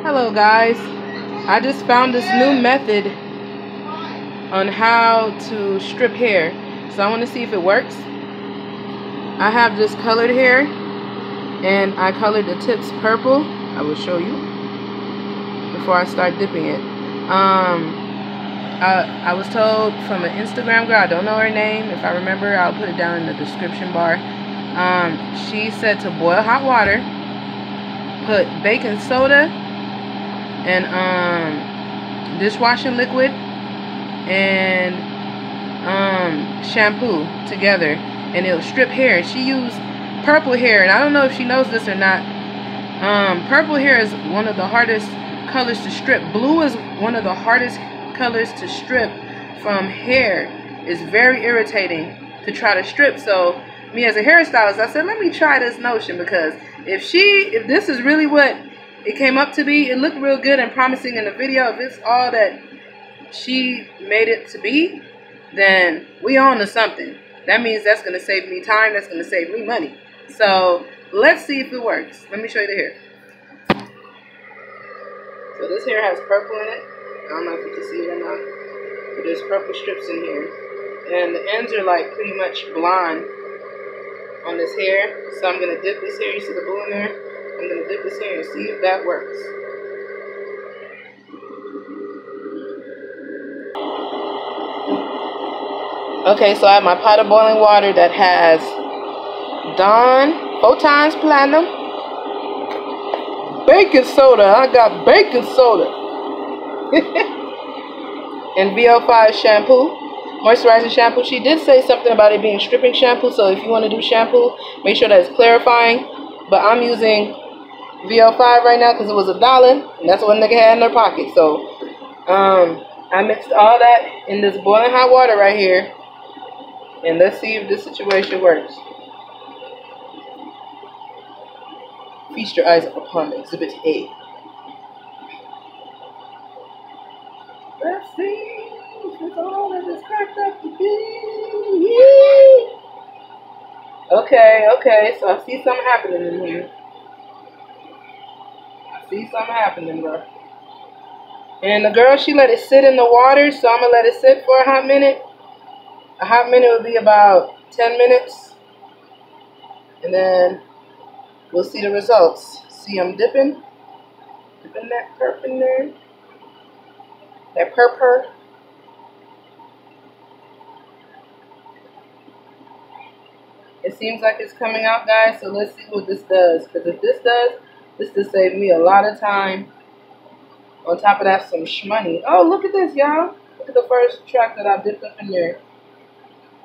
Hello guys, I just found this new method on how to strip hair, so I want to see if it works. I have this colored hair and I colored the tips purple. I will show you before I start dipping it. I was told from an Instagram girl, I don't know her name. If I remember, I'll put it down in the description bar. She said to boil hot water, put baking soda and dishwashing liquid and shampoo together, and it'll strip hair. She used purple hair, and I don't know if she knows this or not. Purple hair is one of the hardest colors to strip. Blue is one of the hardest colors to strip from hair. It's very irritating to try to strip. So me as a hairstylist, I said, let me try this notion, because if this is really what it came up to be, it looked real good and promising in the video. If it's all that she made it to be, then we on to something. That means that's going to save me time. That's going to save me money. So let's see if it works. Let me show you the hair. So this hair has purple in it. I don't know if you can see it or not, but there's purple strips in here, and the ends are like pretty much blonde on this hair. So I'm going to dip this hair. You see the blue in there? I'm going to dip this hair and see if that works. Okay, so I have my pot of boiling water that has Dawn 4 times platinum, baking soda. I got baking soda. And VO5 shampoo, moisturizing shampoo. She did say something about it being stripping shampoo, so if you want to do shampoo, make sure that it's clarifying. But I'm using VO5 right now because it was $1, and that's what nigga had in their pocket. So I mixed all that in this boiling hot water right here, and let's see if this situation works. Feast your eyes upon Exhibit A. Let's see if it's all that it's cracked up to be. Okay, so I see something happening in here. I see something happening, bro. And the girl, she let it sit in the water, so I'm going to let it sit for a hot minute. A hot minute would be about 10 minutes. And then we'll see the results. See, I'm dipping that perp in there. That purple. It seems like it's coming out, guys. So let's see what this does. Because if this does, this will save me a lot of time. On top of that, some shmoney. Oh, look at this, y'all. Look at the first track that I dipped up in there.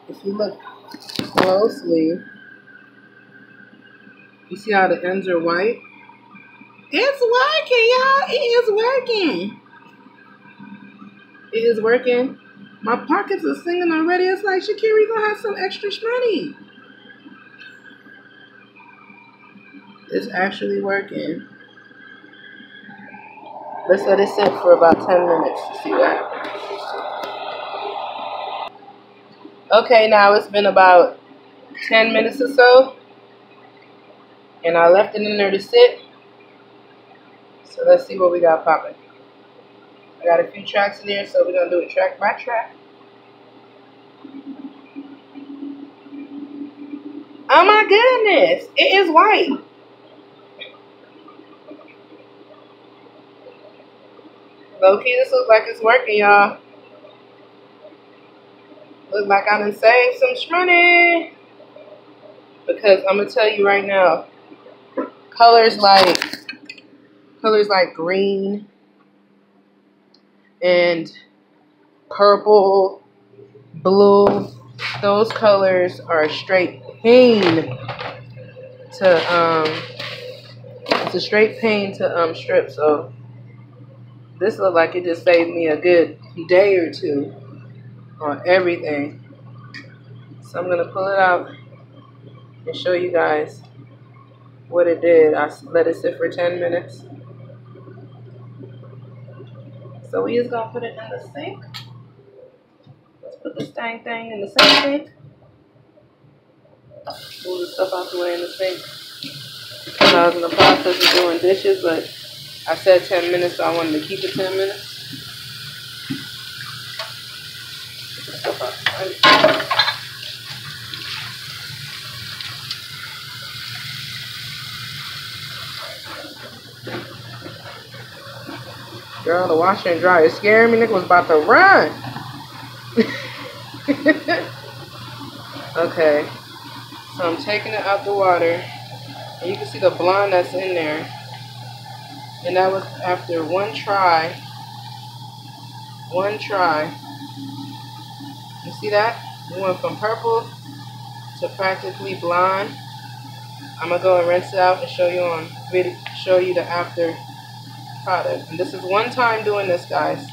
If you look closely, you see how the ends are white? It's working, y'all. It is working. It is working. My pockets are singing already. It's like, Shakira, gonna have some extra money. It's actually working. Let's let it sit for about 10 minutes to see what happens. Okay, now it's been about 10 minutes or so, and I left it in there to sit. So let's see what we got popping. I got a few tracks in there, so we're going to do it track by track. Oh my goodness, it is white. Low-key, this looks like it's working, y'all. Look like I done saved some money. Because I'm going to tell you right now, colors like green and purple, blue, those colors are a straight pain to it's a straight pain to strip. So this looked like it just saved me a good day or two on everything. So I'm gonna pull it out and show you guys what it did. I let it sit for 10 minutes. So we just gonna put it in the sink. Let's put this dang thing in the sink. Move the stuff out the way in the sink. I was in the process of doing dishes, but I said 10 minutes, so I wanted to keep it 10 minutes. Girl, the washer and dryer scared me. Nigga was about to run. Okay, so I'm taking it out the water. And you can see the blonde that's in there. And that was after one try. One try. You see that? We went from purple to practically blonde. I'm gonna go and rinse it out and show you on video, show you the after product. And this is one time doing this, guys.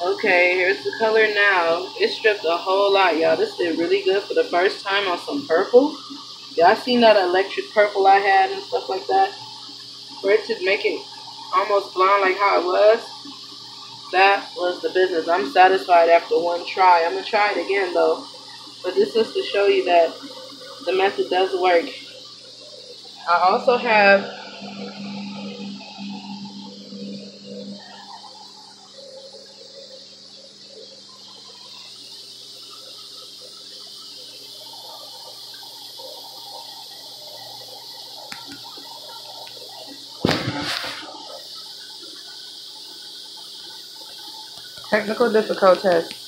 Okay, here's the color now. It stripped a whole lot, y'all. This did really good for the first time on some purple. Y'all seen that electric purple I had and stuff like that? For it to make it almost blonde like how it was, that was the business. I'm satisfied after one try. I'm going to try it again, though. But this is to show you that the method does work. I also have technical difficulties.